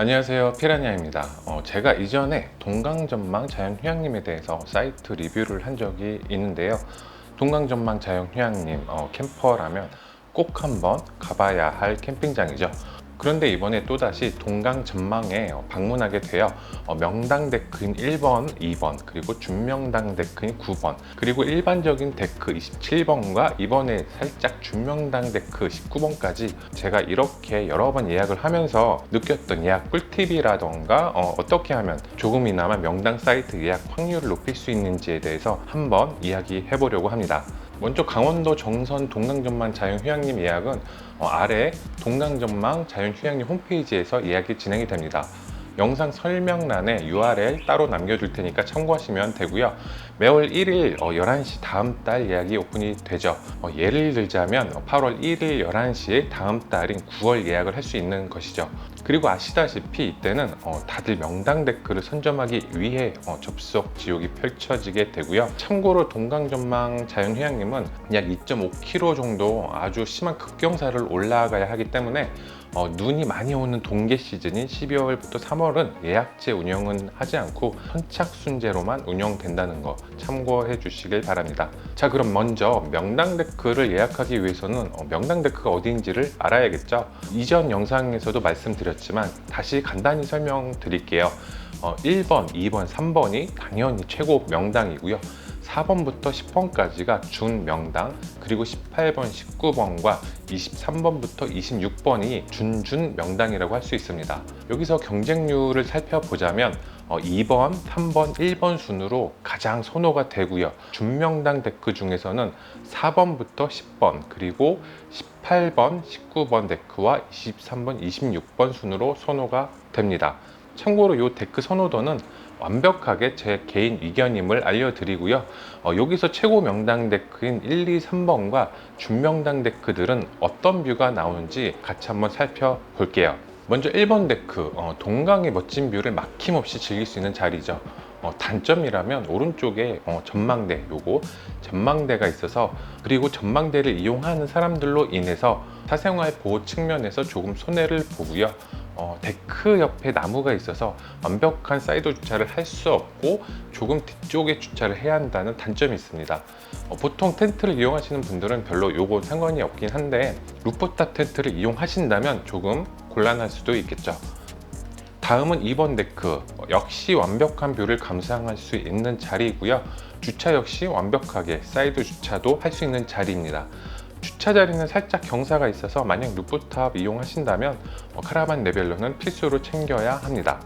안녕하세요, 피라냐입니다. 제가 이전에 동강전망 자연휴양림에 대해서 사이트 리뷰를 한 적이 있는데요. 동강전망 자연휴양림 캠퍼라면 꼭 한번 가봐야 할 캠핑장이죠. 그런데 이번에 또다시 동강전망에 방문하게 되어 명당 데크인 1번, 2번, 그리고 준명당 데크인 9번, 그리고 일반적인 데크 27번과 이번에 살짝 준명당 데크 19번까지 제가 이렇게 여러 번 예약을 하면서 느꼈던 예약 꿀팁이라던가 어떻게 하면 조금이나마 명당 사이트 예약 확률을 높일 수 있는지에 대해서 한번 이야기해 보려고 합니다. 먼저 강원도 정선 동강전망 자연휴양림 예약은 아래 동강전망 자연휴양림 홈페이지에서 예약이 진행이 됩니다. 영상 설명란에 URL 따로 남겨둘 테니까 참고하시면 되고요. 매월 1일 11시 다음 달 예약이 오픈이 되죠. 예를 들자면 8월 1일 11시에 다음 달인 9월 예약을 할 수 있는 것이죠. 그리고 아시다시피 이때는 다들 명당 데크를 선점하기 위해 접속 지옥이 펼쳐지게 되고요. 참고로 동강전망 자연휴양림은 약 2.5km 정도 아주 심한 급경사를 올라가야 하기 때문에 눈이 많이 오는 동계 시즌인 12월부터 3월은 예약제 운영은 하지 않고 선착순제로만 운영된다는 거 참고해 주시길 바랍니다. 자, 그럼 먼저 명당 데크를 예약하기 위해서는 명당 데크가 어디인지를 알아야겠죠. 이전 영상에서도 말씀드렸지만 다시 간단히 설명드릴게요. 1번, 2번, 3번이 당연히 최고 명당이고요. 4번부터 10번까지가 준명당, 그리고 18번, 19번과 23번부터 26번이 준준명당이라고 할 수 있습니다. 여기서 경쟁률을 살펴보자면 2번, 3번, 1번 순으로 가장 선호가 되고요. 준명당 데크 중에서는 4번부터 10번, 그리고 18번, 19번 데크와 23번, 26번 순으로 선호가 됩니다. 참고로 이 데크 선호도는 완벽하게 제 개인 의견임을 알려드리고요. 여기서 최고 명당 데크인 1, 2, 3번과 준명당 데크들은 어떤 뷰가 나오는지 같이 한번 살펴볼게요. 먼저 1번 데크, 동강의 멋진 뷰를 막힘없이 즐길 수 있는 자리죠. 단점이라면 오른쪽에 요거 전망대가 있어서, 그리고 전망대를 이용하는 사람들로 인해서 사생활 보호 측면에서 조금 손해를 보고요. 데크 옆에 나무가 있어서 완벽한 사이드 주차를 할 수 없고 조금 뒤쪽에 주차를 해야 한다는 단점이 있습니다. 보통 텐트를 이용하시는 분들은 별로 요거 상관이 없긴 한데 루프탑 텐트를 이용하신다면 조금 곤란할 수도 있겠죠. 다음은 2번 데크, 역시 완벽한 뷰를 감상할 수 있는 자리이고요. 주차 역시 완벽하게 사이드 주차도 할 수 있는 자리입니다. 주차 자리는 살짝 경사가 있어서 만약 루프탑 이용하신다면 카라반 레벨로는 필수로 챙겨야 합니다.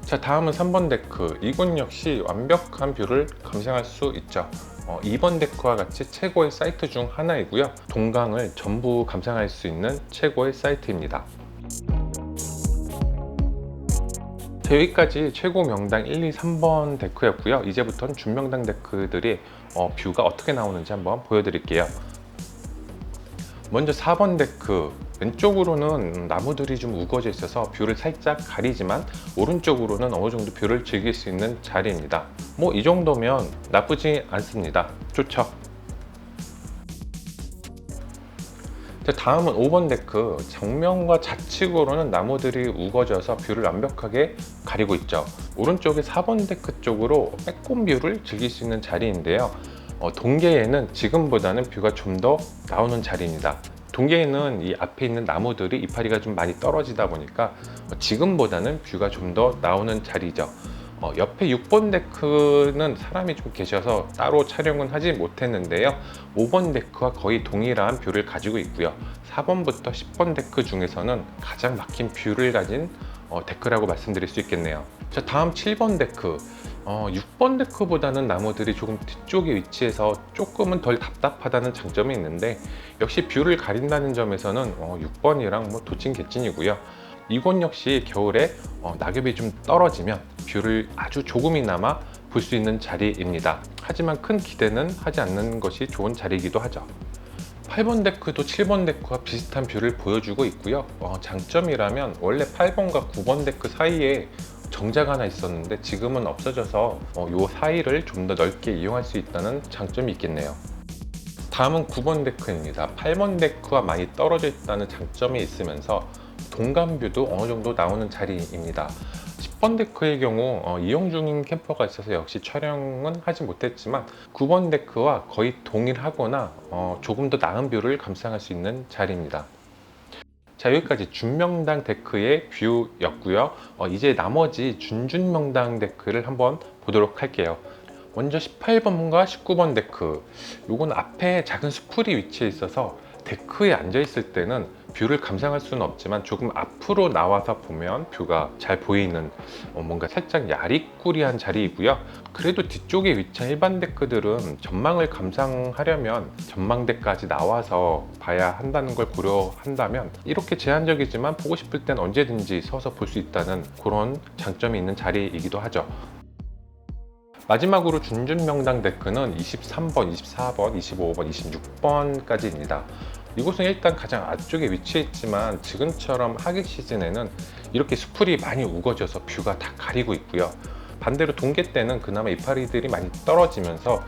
자, 다음은 3번 데크. 이곳 역시 완벽한 뷰를 감상할 수 있죠. 2번 데크와 같이 최고의 사이트 중 하나이고요. 동강을 전부 감상할 수 있는 최고의 사이트입니다. 자, 여기까지 최고 명당 1, 2, 3번 데크였고요. 이제부터는 준명당 데크들이 뷰가 어떻게 나오는지 한번 보여드릴게요. 먼저 4번 데크, 왼쪽으로는 나무들이 좀 우거져 있어서 뷰를 살짝 가리지만 오른쪽으로는 어느 정도 뷰를 즐길 수 있는 자리입니다. 뭐 이 정도면 나쁘지 않습니다. 좋죠. 자, 다음은 5번 데크. 정면과 좌측으로는 나무들이 우거져서 뷰를 완벽하게 가리고 있죠. 오른쪽에 4번 데크 쪽으로 빼꼼 뷰를 즐길 수 있는 자리인데요. 동계에는 지금보다는 뷰가 좀 더 나오는 자리입니다. 동계에는 이 앞에 있는 나무들이 이파리가 좀 많이 떨어지다 보니까 지금보다는 뷰가 좀 더 나오는 자리죠. 옆에 6번 데크는 사람이 좀 계셔서 따로 촬영은 하지 못했는데요. 5번 데크와 거의 동일한 뷰를 가지고 있고요. 4번부터 10번 데크 중에서는 가장 막힌 뷰를 가진 데크라고 말씀드릴 수 있겠네요. 자, 다음 7번 데크. 6번 데크보다는 나무들이 조금 뒤쪽에 위치해서 조금은 덜 답답하다는 장점이 있는데 역시 뷰를 가린다는 점에서는 6번이랑 뭐 도찐개찐이고요. 이곳 역시 겨울에 낙엽이 좀 떨어지면 뷰를 아주 조금이나마 볼 수 있는 자리입니다. 하지만 큰 기대는 하지 않는 것이 좋은 자리이기도 하죠. 8번 데크도 7번 데크와 비슷한 뷰를 보여주고 있고요. 장점이라면 원래 8번과 9번 데크 사이에 정자가 하나 있었는데 지금은 없어져서 이 사이를 좀 더 넓게 이용할 수 있다는 장점이 있겠네요. 다음은 9번 데크입니다. 8번 데크와 많이 떨어져 있다는 장점이 있으면서 동간뷰도 어느 정도 나오는 자리입니다. 10번 데크의 경우 이용 중인 캠퍼가 있어서 역시 촬영은 하지 못했지만 9번 데크와 거의 동일하거나 조금 더 나은 뷰를 감상할 수 있는 자리입니다. 자, 여기까지 준명당 데크의 뷰였고요. 이제 나머지 준준명당 데크를 한번 보도록 할게요. 먼저 18번과 19번 데크, 요건 앞에 작은 스쿨이 위치해 있어서 데크에 앉아 있을 때는 뷰를 감상할 수는 없지만 조금 앞으로 나와서 보면 뷰가 잘 보이는 뭔가 살짝 야리꾸리한 자리이고요. 그래도 뒤쪽에 위치한 일반 데크들은 전망을 감상하려면 전망대까지 나와서 봐야 한다는 걸 고려한다면 이렇게 제한적이지만 보고 싶을 땐 언제든지 서서 볼 수 있다는 그런 장점이 있는 자리이기도 하죠. 마지막으로 준준명당 데크는 23번, 24번, 25번, 26번까지입니다. 이곳은 일단 가장 앞쪽에 위치해 있지만 지금처럼 하계 시즌에는 이렇게 수풀이 많이 우거져서 뷰가 다 가리고 있고요. 반대로 동계 때는 그나마 이파리들이 많이 떨어지면서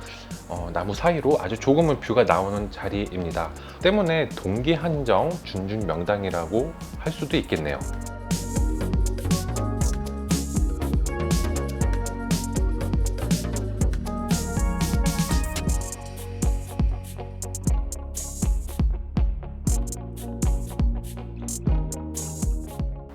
나무 사이로 아주 조금은 뷰가 나오는 자리입니다. 때문에 동계 한정 준준명당이라고 할 수도 있겠네요.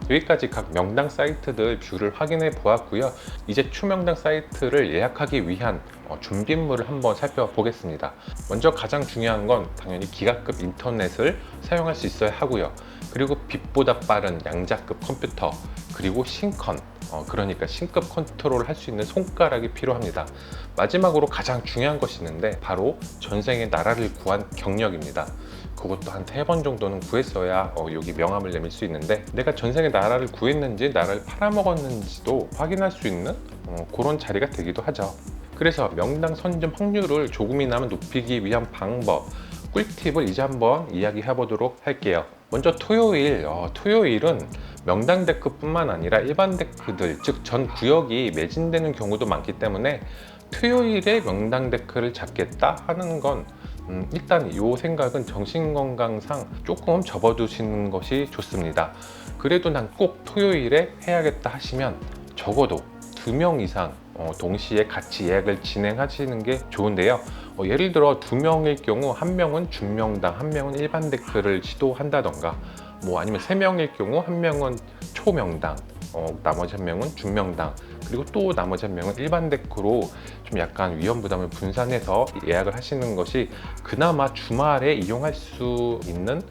여기까지 각 명당 사이트들 뷰를 확인해 보았고요. 이제 추명당 사이트를 예약하기 위한 준비물을 한번 살펴보겠습니다. 먼저 가장 중요한 건 당연히 기가급 인터넷을 사용할 수 있어야 하고요. 그리고 빛보다 빠른 양자급 컴퓨터, 그리고 신컨, 그러니까 신급 컨트롤 할 수 있는 손가락이 필요합니다. 마지막으로 가장 중요한 것이 있는데 바로 전생에 나라를 구한 경력입니다. 그것도 한 3번 정도는 구했어야 여기 명함을 내밀 수 있는데, 내가 전생에 나라를 구했는지 나라를 팔아먹었는지도 확인할 수 있는 그런 자리가 되기도 하죠. 그래서 명당 선점 확률을 조금이나마 높이기 위한 방법, 꿀팁을 이제 한번 이야기해 보도록 할게요. 먼저 토요일은 명당 데크뿐만 아니라 일반 데크들, 즉 전 구역이 매진되는 경우도 많기 때문에 토요일에 명당 데크를 잡겠다 하는 건 일단 이 생각은 정신건강상 조금 접어두시는 것이 좋습니다. 그래도 난 꼭 토요일에 해야겠다 하시면 적어도 2명 이상 동시에 같이 예약을 진행하시는 게 좋은데요. 예를 들어 2명일 경우 1명은 준명당, 1명은 일반 데크를 시도한다던가, 아니면 3명일 경우 1명은 초명당, 나머지 1명은 준명당, 그리고 또 나머지 1명은 일반 데크로 좀 약간 위험 부담을 분산해서 예약을 하시는 것이 그나마 주말에 이용할 수 있는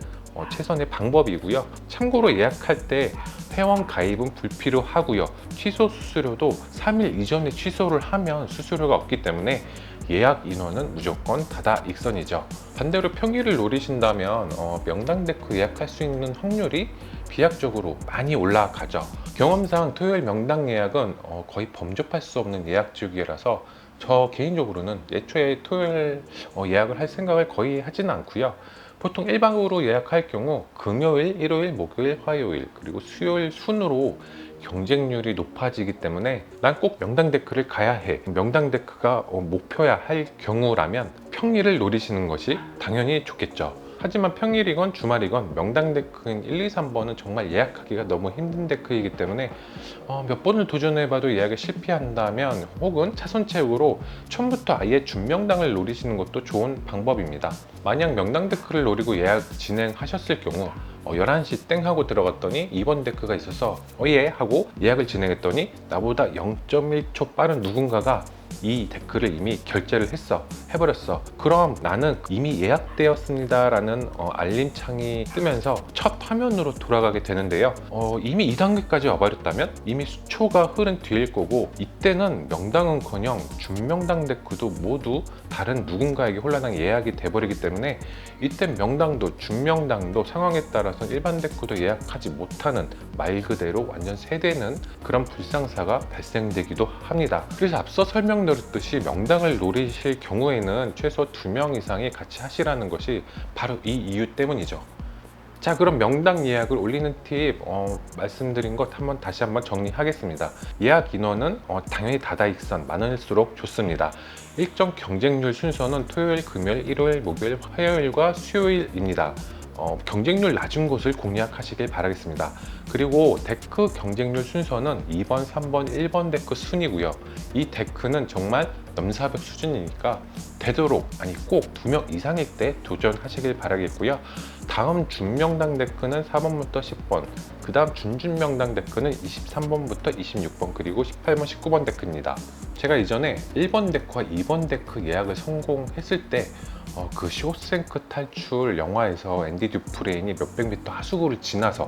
최선의 방법이고요. 참고로 예약할 때 회원 가입은 불필요하고요. 취소 수수료도 3일 이전에 취소를 하면 수수료가 없기 때문에 예약 인원은 무조건 다다익선이죠. 반대로 평일을 노리신다면 명당 데크 예약할 수 있는 확률이 비약적으로 많이 올라가죠. 경험상 토요일 명당 예약은 거의 범접할 수 없는 예약 주기라서 저 개인적으로는 애초에 토요일 예약을 할 생각을 거의 하지는 않고요. 보통 일반으로 예약할 경우 금요일, 일요일, 목요일, 화요일, 그리고 수요일 순으로 경쟁률이 높아지기 때문에 난 꼭 명당 데크를 가야 해, 명당 데크가 목표야 할 경우라면 평일을 노리시는 것이 당연히 좋겠죠. 하지만 평일이건 주말이건 명당 데크인 1, 2, 3번은 정말 예약하기가 너무 힘든 데크이기 때문에 몇 번을 도전해봐도 예약에 실패한다면 혹은 차선책으로 처음부터 아예 준명당을 노리시는 것도 좋은 방법입니다. 만약 명당 데크를 노리고 예약 진행하셨을 경우 11시 땡 하고 들어갔더니 2번 데크가 있어서 예 하고 예약을 진행했더니 나보다 0.1초 빠른 누군가가 이 데크를 이미 결제를 해버렸어. 그럼 나는 이미 예약되었습니다 라는 알림창이 뜨면서 첫 화면으로 돌아가게 되는데요. 이미 2단계까지 와버렸다면 이미 수초가 흐른 뒤일 거고, 이때는 명당은커녕 준명당 데크도 모두 다른 누군가에게 홀라당 예약이 돼버리기 때문에 이때 명당도 준명당도 상황에 따라서 일반 데크도 예약하지 못하는, 말 그대로 완전 세대는 그런 불상사가 발생되기도 합니다. 그래서 앞서 설명드렸듯이 명당을 노리실 경우에는 최소 2명 이상이 같이 하시라는 것이 바로 이 이유 때문이죠. 자, 그럼 명당 예약을 올리는 팁 말씀드린 것 다시 한번 정리하겠습니다. 예약 인원은 당연히 다다익선, 많을수록 좋습니다. 일정 경쟁률 순서는 토요일, 금요일, 일요일, 목요일, 화요일과 수요일입니다. 경쟁률 낮은 곳을 공략하시길 바라겠습니다. 그리고 데크 경쟁률 순서는 2번, 3번, 1번 데크 순이고요. 이 데크는 정말 넘사벽 수준이니까 되도록, 아니 꼭 2명 이상일 때 도전하시길 바라겠고요. 다음 준명당 데크는 4번부터 10번, 그 다음 준준명당 데크는 23번부터 26번, 그리고 18번, 19번 데크입니다. 제가 이전에 1번 데크와 2번 데크 예약을 성공했을 때 그 쇼생크 탈출 영화에서 앤디 듀프레인이 몇백 미터 하수구를 지나서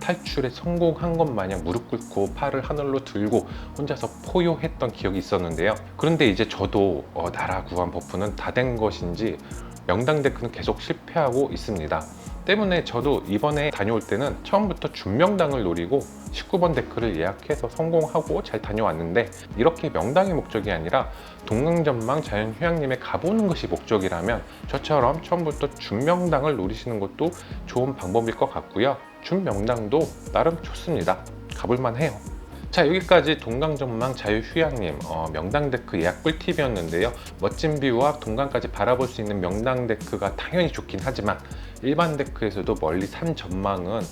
탈출에 성공한 것 마냥 무릎 꿇고 팔을 하늘로 들고 혼자서 포효했던 기억이 있었는데요. 그런데 이제 저도 나라 구한 버프는 다 된 것인지 명당 데크는 계속 실패하고 있습니다. 때문에 저도 이번에 다녀올 때는 처음부터 준명당을 노리고 19번 데크를 예약해서 성공하고 잘 다녀왔는데, 이렇게 명당이 목적이 아니라 동강전망 자연휴양림에 가보는 것이 목적이라면 저처럼 처음부터 준명당을 노리시는 것도 좋은 방법일 것 같고요. 준명당도 나름 좋습니다. 가볼만 해요. 자, 여기까지 동강전망 자유휴양림 명당 데크 예약 꿀팁이었는데요. 멋진 뷰와 동강까지 바라볼 수 있는 명당 데크가 당연히 좋긴 하지만 일반 데크에서도 멀리 산 전망은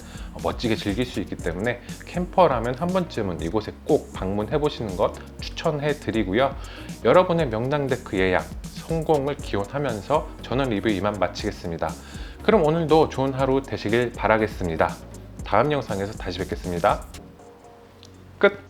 멋지게 즐길 수 있기 때문에 캠퍼라면 한 번쯤은 이곳에 꼭 방문해 보시는 것 추천해 드리고요. 여러분의 명당 데크 예약 성공을 기원하면서 저는 리뷰 이만 마치겠습니다. 그럼 오늘도 좋은 하루 되시길 바라겠습니다. 다음 영상에서 다시 뵙겠습니다. 끝!